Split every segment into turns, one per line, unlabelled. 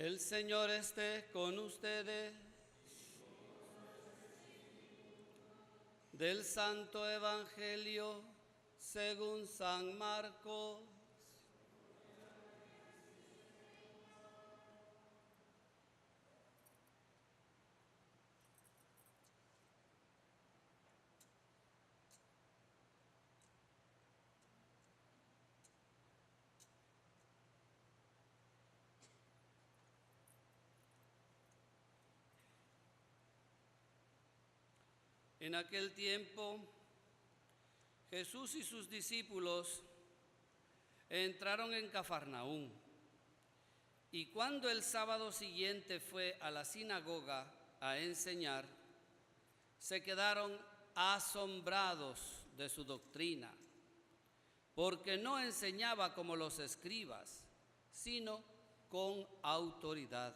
El Señor esté con ustedes. Del Santo Evangelio según San Marcos. En aquel tiempo, Jesús y sus discípulos entraron en Cafarnaúm, y cuando el sábado siguiente fue a la sinagoga a enseñar, se quedaron asombrados de su doctrina, porque no enseñaba como los escribas, sino con autoridad.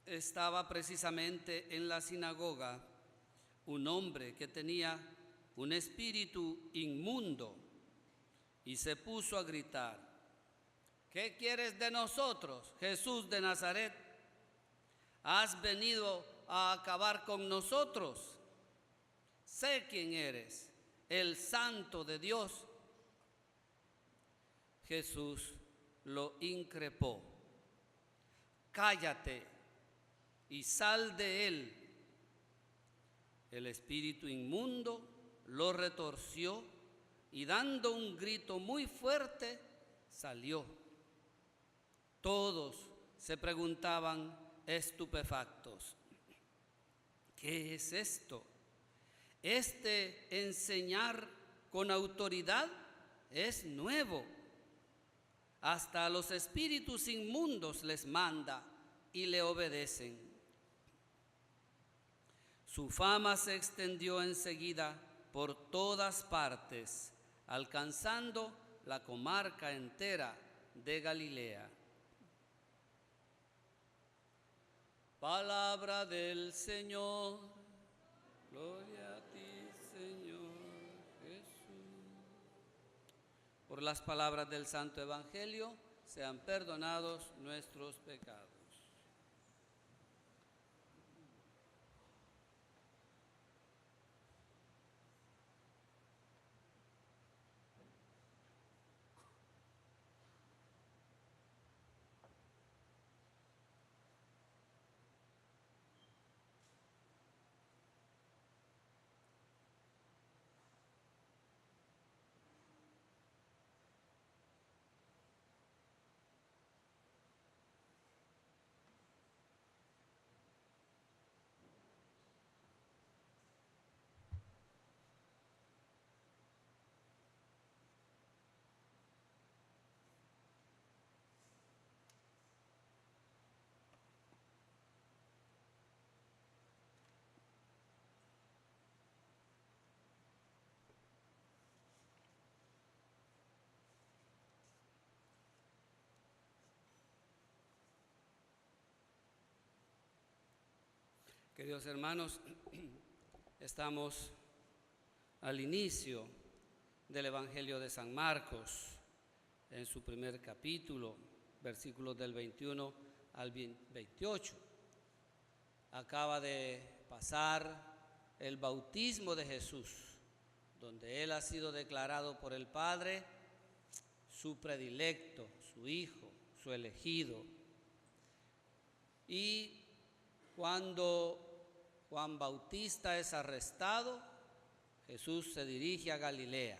Estaba precisamente en la sinagoga un hombre que tenía un espíritu inmundo y se puso a gritar: ¿qué quieres de nosotros, Jesús de Nazaret? ¿Has venido a acabar con nosotros? Sé quién eres, el Santo de Dios. Jesús lo increpó: cállate y sal de él. El espíritu inmundo lo retorció y dando un grito muy fuerte salió. Todos se preguntaban estupefactos: ¿qué es esto? Este enseñar con autoridad es nuevo. Hasta a los espíritus inmundos les manda y le obedecen. Su fama se extendió enseguida por todas partes, alcanzando la comarca entera de Galilea. Palabra del Señor. Gloria a ti, Señor Jesús. Por las palabras del Santo Evangelio sean perdonados nuestros pecados. Queridos hermanos, estamos al inicio del Evangelio de San Marcos, en su primer capítulo, versículos del 21 al 28. Acaba de pasar el bautismo de Jesús, donde Él ha sido declarado por el Padre su predilecto, su Hijo, su elegido. Y cuando Juan Bautista es arrestado, Jesús se dirige a Galilea,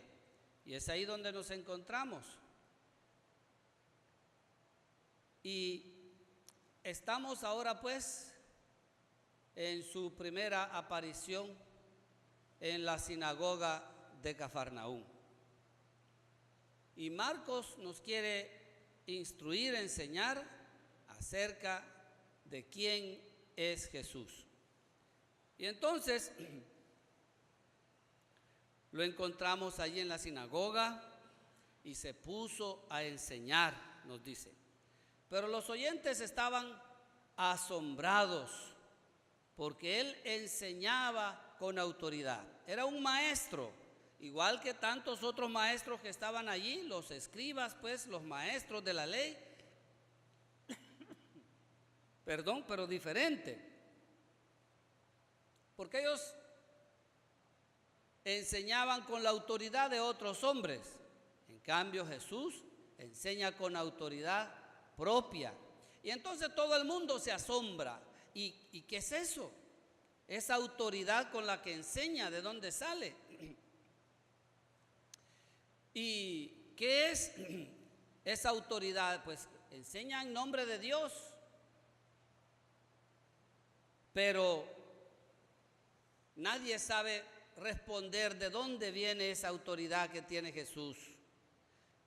y es ahí donde nos encontramos. Y estamos ahora pues en su primera aparición en la sinagoga de Cafarnaúm. Y Marcos nos quiere instruir, enseñar acerca de quién es Jesús. Y entonces lo encontramos allí en la sinagoga y se puso a enseñar, nos dice. Pero los oyentes estaban asombrados porque él enseñaba con autoridad. Era un maestro, igual que tantos otros maestros que estaban allí, los escribas, pues los maestros de la ley. pero diferente. Porque ellos enseñaban con la autoridad de otros hombres. En cambio, Jesús enseña con autoridad propia. Y entonces todo el mundo se asombra. ¿Y qué es eso? Esa autoridad con la que enseña, ¿de dónde sale? ¿Y qué es esa autoridad? Pues enseña en nombre de Dios. Pero nadie sabe responder de dónde viene esa autoridad que tiene Jesús.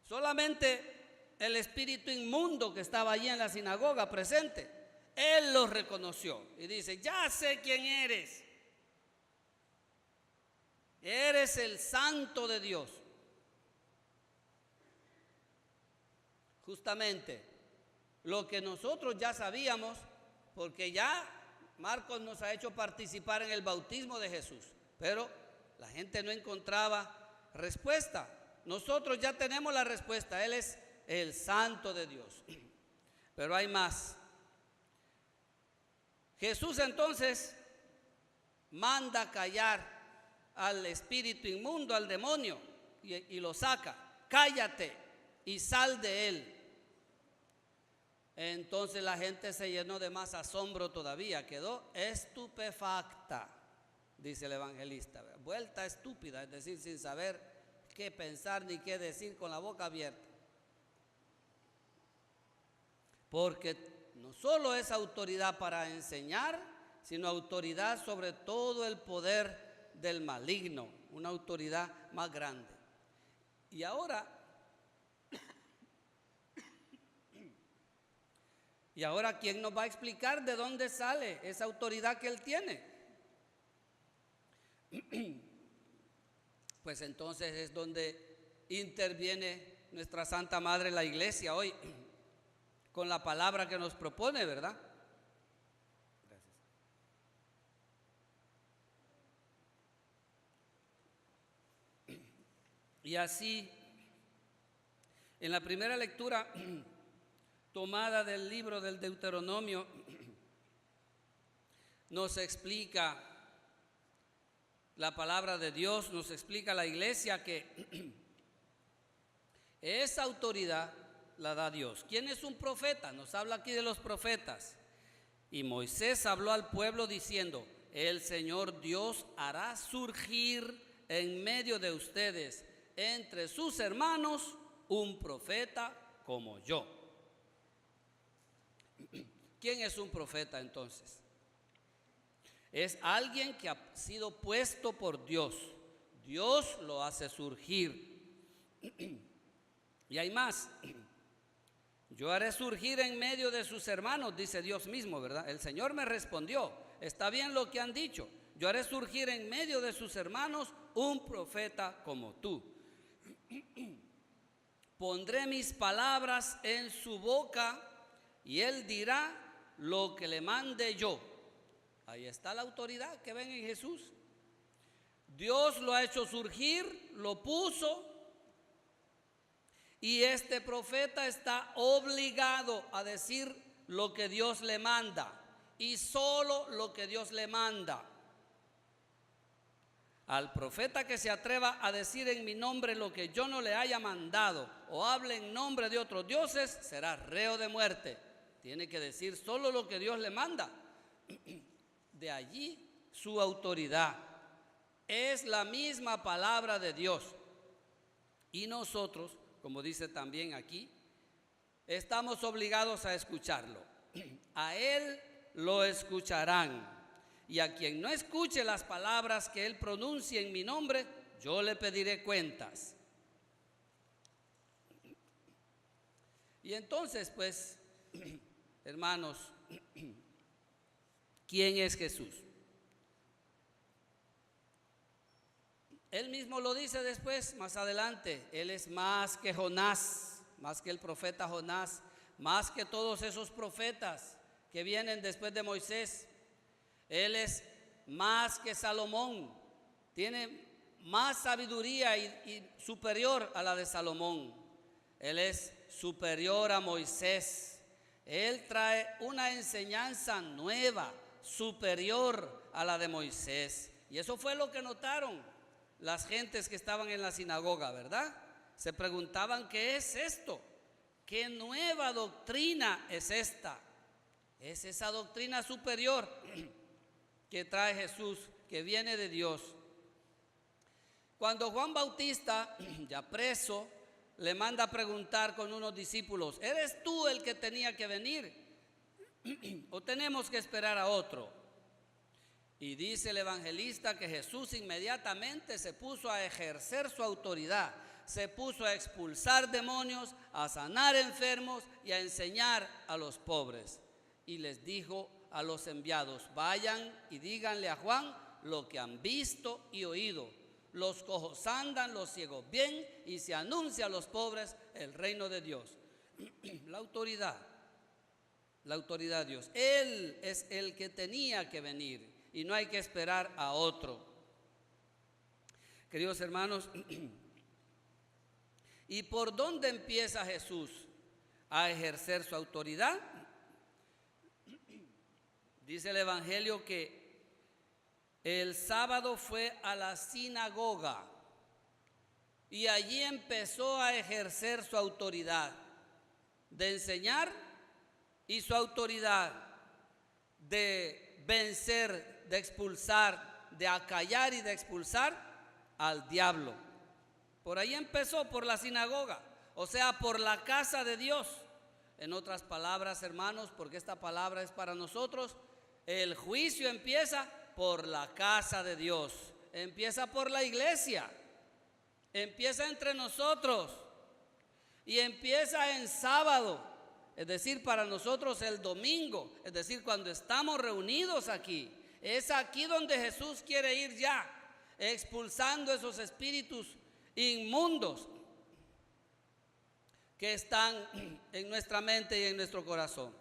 Solamente el espíritu inmundo que estaba allí en la sinagoga presente, él lo reconoció y dice: ya sé quién eres. Eres el Santo de Dios. Justamente lo que nosotros ya sabíamos, porque ya Marcos nos ha hecho participar en el bautismo de Jesús, pero la gente no encontraba respuesta. Nosotros ya tenemos la respuesta: Él es el Santo de Dios. Pero hay más. Jesús entonces manda callar al espíritu inmundo, al demonio, y lo saca. Cállate y sal de él. Entonces la gente se llenó de más asombro todavía, quedó estupefacta, dice el evangelista, vuelta estúpida, es decir, sin saber qué pensar ni qué decir, con la boca abierta. Porque no solo es autoridad para enseñar, sino autoridad sobre todo el poder del maligno, una autoridad más grande. Y ahora, ¿quién nos va a explicar de dónde sale esa autoridad que él tiene? Pues entonces es donde interviene nuestra Santa Madre, la Iglesia, hoy, con la palabra que nos propone, ¿verdad? Gracias. Y así, en la primera lectura tomada del libro del Deuteronomio, nos explica la palabra de Dios, nos explica la Iglesia que esa autoridad la da Dios. ¿Quién es un profeta? Nos habla aquí de los profetas. Y Moisés habló al pueblo diciendo: el Señor Dios hará surgir en medio de ustedes, entre sus hermanos, un profeta como yo. ¿Quién es un profeta entonces? Es alguien que ha sido puesto por Dios. Dios lo hace surgir. Y hay más. Yo haré surgir en medio de sus hermanos, dice Dios mismo, ¿verdad? El Señor me respondió: está bien lo que han dicho. Yo haré surgir en medio de sus hermanos un profeta como tú. Pondré mis palabras en su boca y él dirá lo que le mande yo. Ahí está la autoridad que ven en Jesús. Dios lo ha hecho surgir, lo puso, y este profeta está obligado a decir lo que Dios le manda, y solo lo que Dios le manda. Al profeta que se atreva a decir en mi nombre lo que yo no le haya mandado, o hable en nombre de otros dioses, será reo de muerte. Tiene que decir solo lo que Dios le manda. De allí su autoridad. Es la misma palabra de Dios. Y nosotros, como dice también aquí, estamos obligados a escucharlo. A él lo escucharán. Y a quien no escuche las palabras que él pronuncie en mi nombre, yo le pediré cuentas. Y entonces, pues, hermanos, ¿quién es Jesús? Él mismo lo dice después, más adelante. Él es más que Jonás, más que el profeta Jonás, más que todos esos profetas que vienen después de Moisés. Él es más que Salomón, tiene más sabiduría y superior a la de Salomón. Él es superior a Moisés. Él trae una enseñanza nueva, superior a la de Moisés. Y eso fue lo que notaron las gentes que estaban en la sinagoga, ¿verdad? Se preguntaban, ¿qué es esto? ¿Qué nueva doctrina es esta? Es esa doctrina superior que trae Jesús, que viene de Dios. Cuando Juan Bautista, ya preso, le manda a preguntar con unos discípulos, ¿eres tú el que tenía que venir? ¿O tenemos que esperar a otro? Y dice el evangelista que Jesús inmediatamente se puso a ejercer su autoridad, se puso a expulsar demonios, a sanar enfermos y a enseñar a los pobres. Y les dijo a los enviados, vayan y díganle a Juan lo que han visto y oído. Los cojos andan, los ciegos ven, y se anuncia a los pobres el reino de Dios. La autoridad de Dios. Él es el que tenía que venir y no hay que esperar a otro. Queridos hermanos, ¿y por dónde empieza Jesús a ejercer su autoridad? Dice el Evangelio que el sábado fue a la sinagoga y allí empezó a ejercer su autoridad de enseñar y su autoridad de vencer, de expulsar, de acallar y de expulsar al diablo. Por ahí empezó, por la sinagoga, o sea, por la casa de Dios. En otras palabras, hermanos, porque esta palabra es para nosotros, el juicio empieza por la casa de Dios, empieza por la iglesia, empieza entre nosotros y empieza en sábado, es decir, para nosotros el domingo, es decir, cuando estamos reunidos aquí. Es aquí donde Jesús quiere ir ya, expulsando esos espíritus inmundos que están en nuestra mente y en nuestro corazón.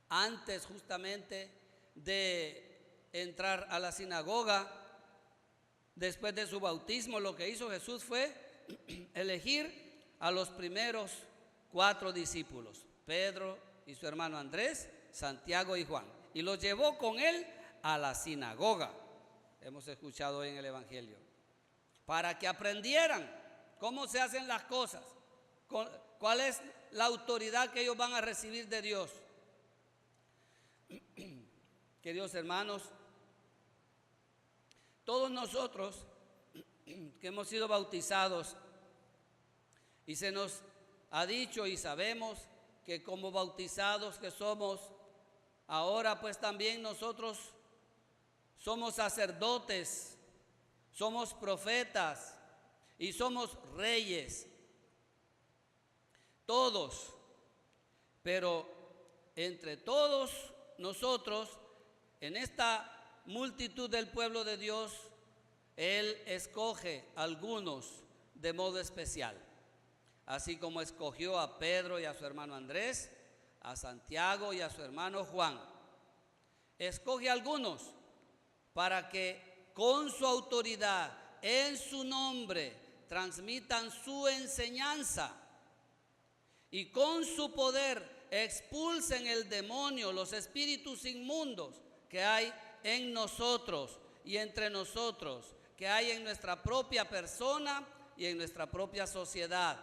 Antes justamente de entrar a la sinagoga, después de su bautismo, lo que hizo Jesús fue elegir a los primeros 4 discípulos, Pedro y su hermano Andrés, Santiago y Juan, y los llevó con él a la sinagoga. Hemos escuchado hoy en el Evangelio, para que aprendieran cómo se hacen las cosas, cuál es la autoridad que ellos van a recibir de Dios. Queridos hermanos, todos nosotros que hemos sido bautizados y se nos ha dicho y sabemos que como bautizados que somos, ahora pues también nosotros somos sacerdotes, somos profetas y somos reyes, todos, pero entre todos nosotros, en esta multitud del pueblo de Dios, Él escoge a algunos de modo especial, así como escogió a Pedro y a su hermano Andrés, a Santiago y a su hermano Juan. Escoge a algunos para que con su autoridad, en su nombre, transmitan su enseñanza y con su poder expulsen el demonio, los espíritus inmundos que hay en nosotros y entre nosotros, que hay en nuestra propia persona y en nuestra propia sociedad.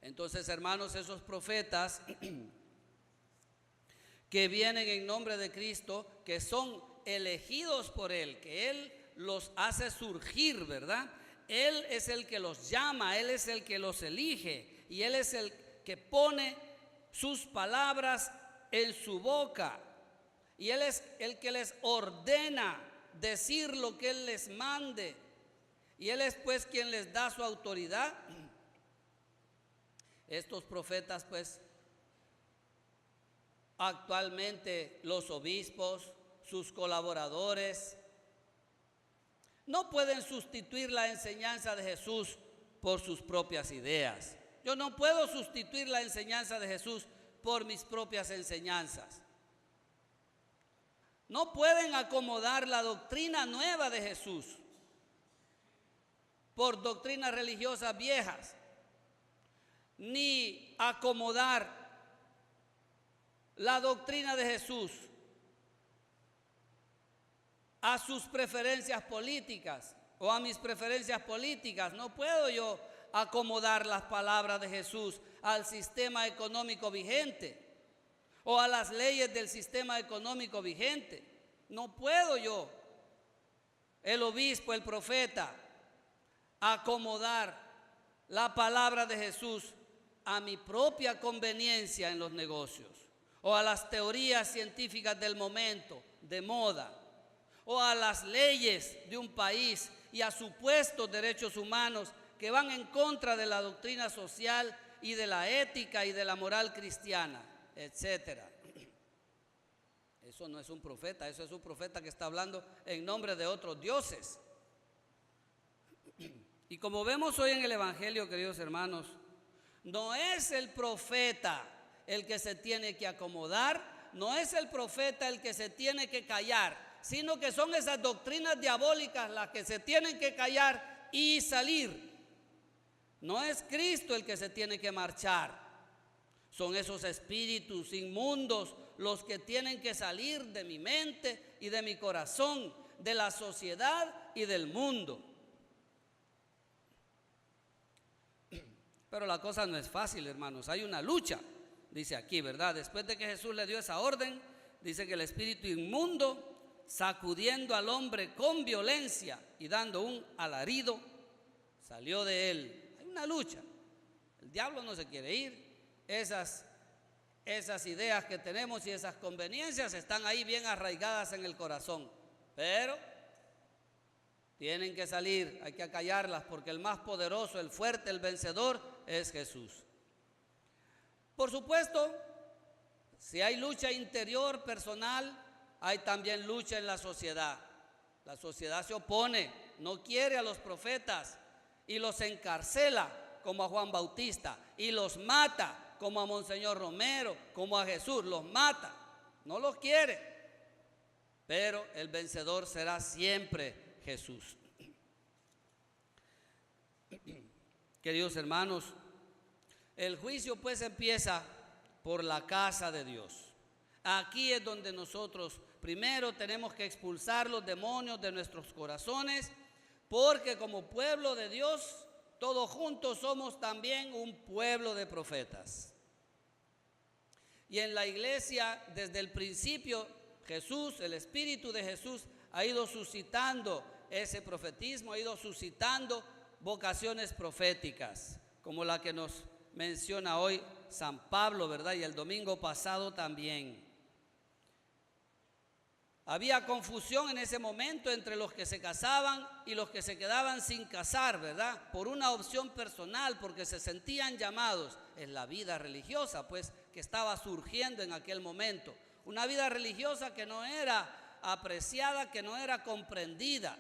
Entonces, hermanos, esos profetas que vienen en nombre de Cristo, que son elegidos por Él, que Él los hace surgir, ¿verdad? Él es el que los llama, Él es el que los elige y Él es el que pone sus palabras en su boca. Y Él es el que les ordena decir lo que Él les mande. Y Él es pues quien les da su autoridad. Estos profetas pues actualmente los obispos, sus colaboradores, no pueden sustituir la enseñanza de Jesús por sus propias ideas. Yo no puedo sustituir la enseñanza de Jesús por mis propias enseñanzas. No pueden acomodar la doctrina nueva de Jesús por doctrinas religiosas viejas. ni acomodar la doctrina de Jesús a sus preferencias políticas o a mis preferencias políticas. No puedo yo acomodar las palabras de Jesús al sistema económico vigente o a las leyes del sistema económico vigente. No puedo yo, el obispo, el profeta, acomodar la palabra de Jesús a mi propia conveniencia en los negocios o a las teorías científicas del momento, de moda, o a las leyes de un país y a supuestos derechos humanos que van en contra de la doctrina social y de la ética y de la moral cristiana, etcétera. Eso no es un profeta, eso es un profeta que está hablando en nombre de otros dioses. Y como vemos hoy en el Evangelio, queridos hermanos, no es el profeta el que se tiene que acomodar, no es el profeta el que se tiene que callar, sino que son esas doctrinas diabólicas las que se tienen que callar y salir. No es Cristo el que se tiene que marchar, son esos espíritus inmundos los que tienen que salir de mi mente y de mi corazón, de la sociedad y del mundo. Pero la cosa no es fácil, hermanos, hay una lucha, dice aquí, ¿verdad? Después de que Jesús le dio esa orden, dice que el espíritu inmundo, sacudiendo al hombre con violencia y dando un alarido, salió de él. Hay una lucha, el diablo no se quiere ir, esas ideas que tenemos y esas conveniencias están ahí bien arraigadas en el corazón, pero tienen que salir, hay que acallarlas porque el más poderoso, el fuerte, el vencedor es Jesús. Por supuesto, si hay lucha interior, personal, hay también lucha en la sociedad. La sociedad se opone, no quiere a los profetas y los encarcela como a Juan Bautista y los mata como a Monseñor Romero, como a Jesús, los mata, no los quiere, pero el vencedor será siempre Jesús. Queridos hermanos, el juicio pues empieza por la casa de Dios. Aquí es donde nosotros primero tenemos que expulsar los demonios de nuestros corazones, porque como pueblo de Dios, todos juntos somos también un pueblo de profetas. Y en la iglesia, desde el principio, Jesús, el Espíritu de Jesús, ha ido suscitando ese profetismo, ha ido suscitando vocaciones proféticas, como la que nos menciona hoy San Pablo, ¿verdad? Y el domingo pasado también. Había confusión en ese momento entre los que se casaban y los que se quedaban sin casar, ¿verdad? Por una opción personal, porque se sentían llamados. Es la vida religiosa, pues, que estaba surgiendo en aquel momento. Una vida religiosa que no era apreciada, que no era comprendida.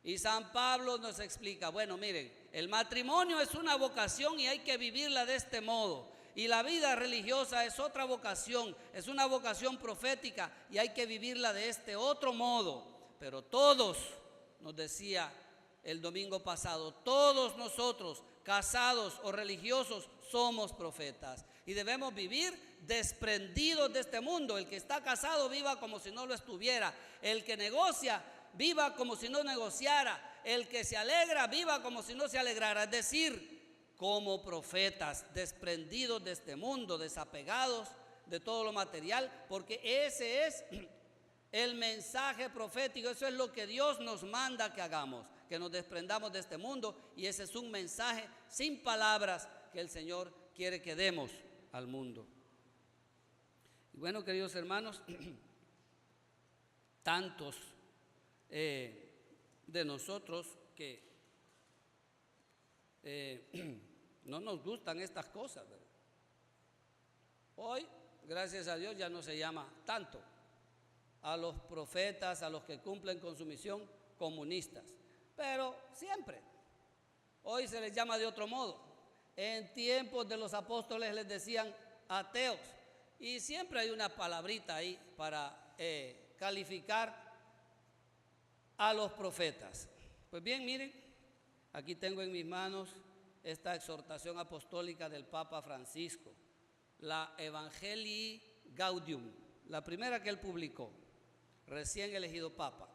Y San Pablo nos explica, bueno, miren, el matrimonio es una vocación y hay que vivirla de este modo. Y la vida religiosa es otra vocación, es una vocación profética y hay que vivirla de este otro modo. Pero todos, nos decía el domingo pasado, todos nosotros, casados o religiosos, somos profetas. Y debemos vivir desprendidos de este mundo. El que está casado viva como si no lo estuviera. El que negocia, viva como si no negociara. El que se alegra, viva como si no se alegrara. Es decir, como profetas, desprendidos de este mundo, desapegados de todo lo material, porque ese es el mensaje profético, eso es lo que Dios nos manda que hagamos, que nos desprendamos de este mundo, y ese es un mensaje sin palabras que el Señor quiere que demos al mundo. Y bueno, queridos hermanos, tantos de nosotros que no nos gustan estas cosas, ¿verdad? Hoy, gracias a Dios, ya no se llama tanto a los profetas, a los que cumplen con su misión, comunistas, pero siempre, hoy se les llama de otro modo. En tiempos de los apóstoles les decían ateos, y siempre hay una palabrita ahí para calificar a los profetas. Pues bien, miren, aquí tengo en mis manos esta exhortación apostólica del Papa Francisco, la Evangelii Gaudium, la primera que él publicó, recién elegido Papa,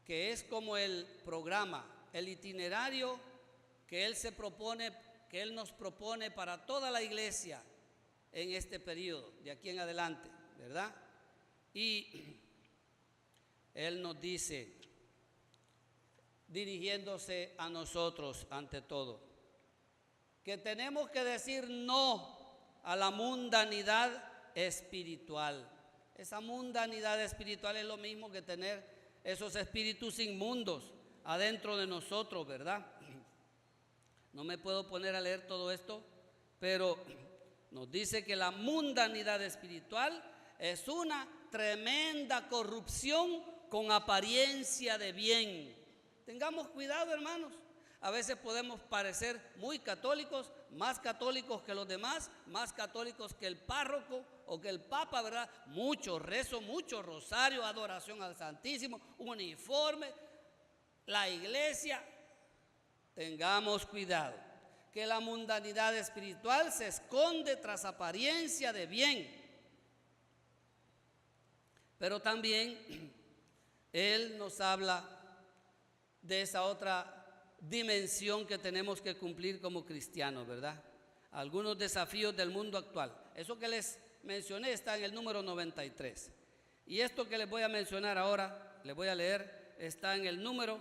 que es como el programa, el itinerario que él se propone, que él nos propone para toda la iglesia en este periodo, de aquí en adelante, ¿verdad? Y él nos dice, dirigiéndose a nosotros ante todo, que tenemos que decir no a la mundanidad espiritual. Esa mundanidad espiritual es lo mismo que tener esos espíritus inmundos adentro de nosotros, ¿verdad? No me puedo poner a leer todo esto, pero nos dice que la mundanidad espiritual es una tremenda corrupción con apariencia de bien. Tengamos cuidado, hermanos. A veces podemos parecer muy católicos, más católicos que los demás, más católicos que el párroco o que el papa, ¿verdad? Mucho rezo, mucho rosario, adoración al Santísimo, uniforme, la iglesia. Tengamos cuidado, que la mundanidad espiritual se esconde tras apariencia de bien. Pero también él nos habla de esa otra dimensión que tenemos que cumplir como cristianos, ¿verdad? Algunos desafíos del mundo actual. Eso que les mencioné está en el número 93. Y esto que les voy a mencionar ahora, les voy a leer, está en el número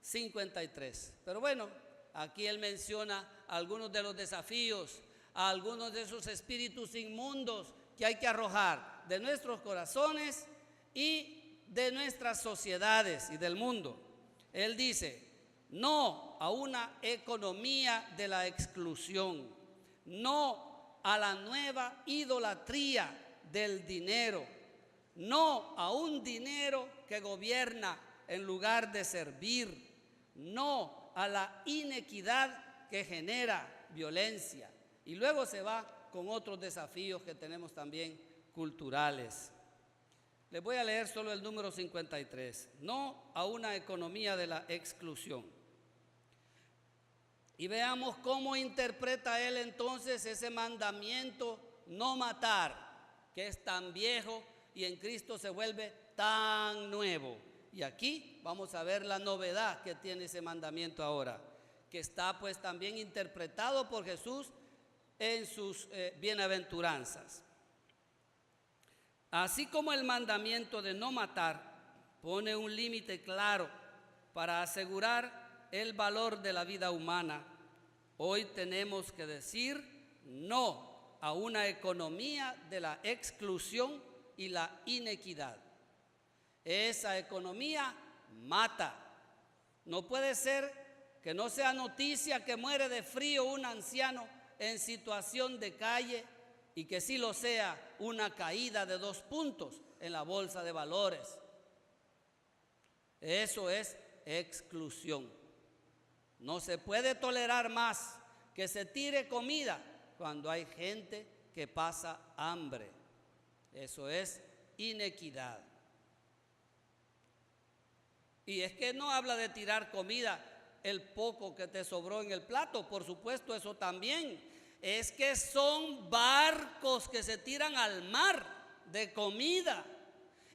53. Pero bueno, aquí él menciona algunos de los desafíos, a algunos de esos espíritus inmundos que hay que arrojar de nuestros corazones y de nuestras sociedades y del mundo. Él dice, no a una economía de la exclusión, no a la nueva idolatría del dinero, no a un dinero que gobierna en lugar de servir, no a la inequidad que genera violencia. Y luego se va con otros desafíos que tenemos también culturales. Les voy a leer solo el número 53. No a una economía de la exclusión. Y veamos cómo interpreta él entonces ese mandamiento no matar, que es tan viejo y en Cristo se vuelve tan nuevo. Y aquí vamos a ver la novedad que tiene ese mandamiento ahora, que está pues también interpretado por Jesús en sus bienaventuranzas. Así como el mandamiento de no matar pone un límite claro para asegurar el valor de la vida humana, hoy tenemos que decir no a una economía de la exclusión y la inequidad. Esa economía mata. No puede ser que no sea noticia que muere de frío un anciano en situación de calle y que sí lo sea una caída de 2 puntos en la bolsa de valores. Eso es exclusión. No se puede tolerar más que se tire comida cuando hay gente que pasa hambre. Eso es inequidad. Y es que no habla de tirar comida, el poco que te sobró en el plato, por supuesto, eso también. Es que son barcos que se tiran al mar de comida.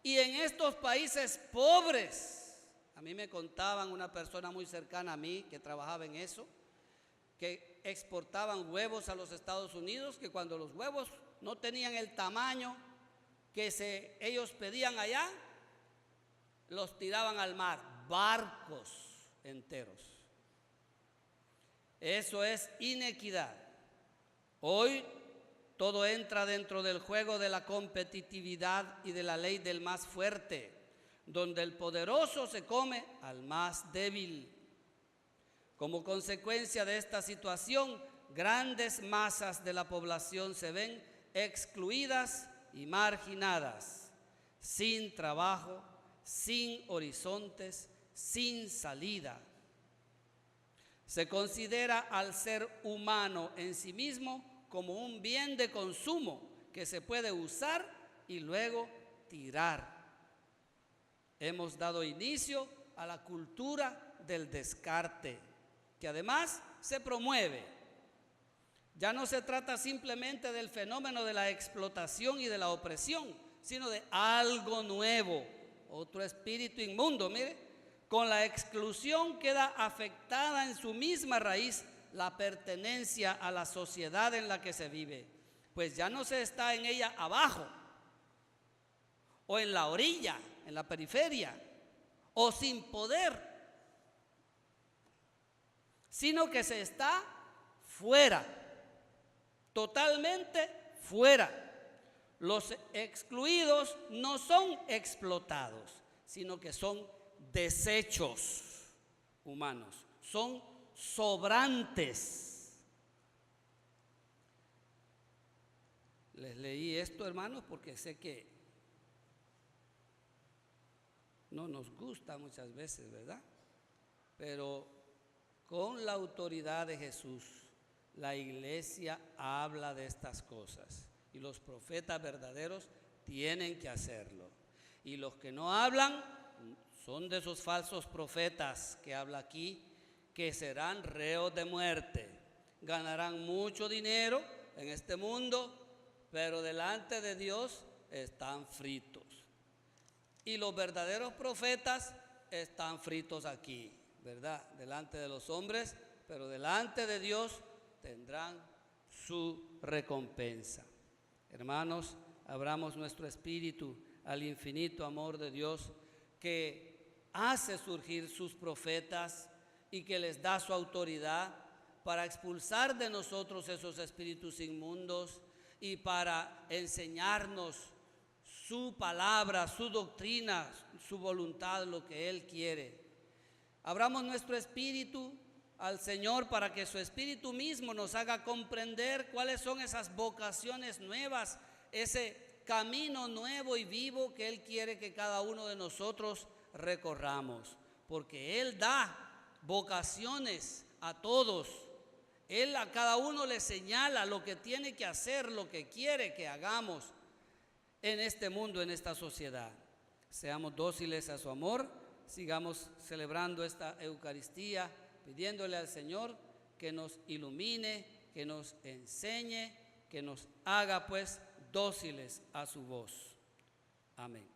Y en estos países pobres, a mí me contaban una persona muy cercana a mí que trabajaba en eso, que exportaban huevos a los Estados Unidos, que cuando los huevos no tenían el tamaño que ellos pedían allá, los tiraban al mar, barcos enteros. Eso es inequidad. Hoy todo entra dentro del juego de la competitividad y de la ley del más fuerte, donde el poderoso se come al más débil. Como consecuencia de esta situación, grandes masas de la población se ven excluidas y marginadas, sin trabajo, sin horizontes, sin salida. Se considera al ser humano en sí mismo como un bien de consumo que se puede usar y luego tirar. Hemos dado inicio a la cultura del descarte, que además se promueve. Ya no se trata simplemente del fenómeno de la explotación y de la opresión, sino de algo nuevo, otro espíritu inmundo. Mire, con la exclusión queda afectada en su misma raíz la pertenencia a la sociedad en la que se vive, pues ya no se está en ella abajo, o en la orilla, en la periferia, o sin poder, sino que se está fuera, totalmente fuera. Los excluidos no son explotados, sino que son desechos humanos, son sobrantes. Les leí esto, hermanos, porque sé que no nos gusta muchas veces, ¿verdad? Pero con la autoridad de Jesús, la iglesia habla de estas cosas y los profetas verdaderos tienen que hacerlo. Y los que no hablan son de esos falsos profetas que habla aquí, que serán reos de muerte, ganarán mucho dinero en este mundo, pero delante de Dios están fritos. Y los verdaderos profetas están fritos aquí, ¿verdad? Delante de los hombres, pero delante de Dios tendrán su recompensa. Hermanos, abramos nuestro espíritu al infinito amor de Dios, que hace surgir sus profetas y que les da su autoridad para expulsar de nosotros esos espíritus inmundos y para enseñarnos su palabra, su doctrina, su voluntad, lo que Él quiere. Abramos nuestro espíritu al Señor para que su espíritu mismo nos haga comprender cuáles son esas vocaciones nuevas, ese camino nuevo y vivo que Él quiere que cada uno de nosotros recorramos, porque Él da vocaciones a todos. Él a cada uno le señala lo que tiene que hacer, lo que quiere que hagamos en este mundo, en esta sociedad. Seamos dóciles a su amor, sigamos celebrando esta Eucaristía, pidiéndole al Señor que nos ilumine, que nos enseñe, que nos haga pues dóciles a su voz. Amén.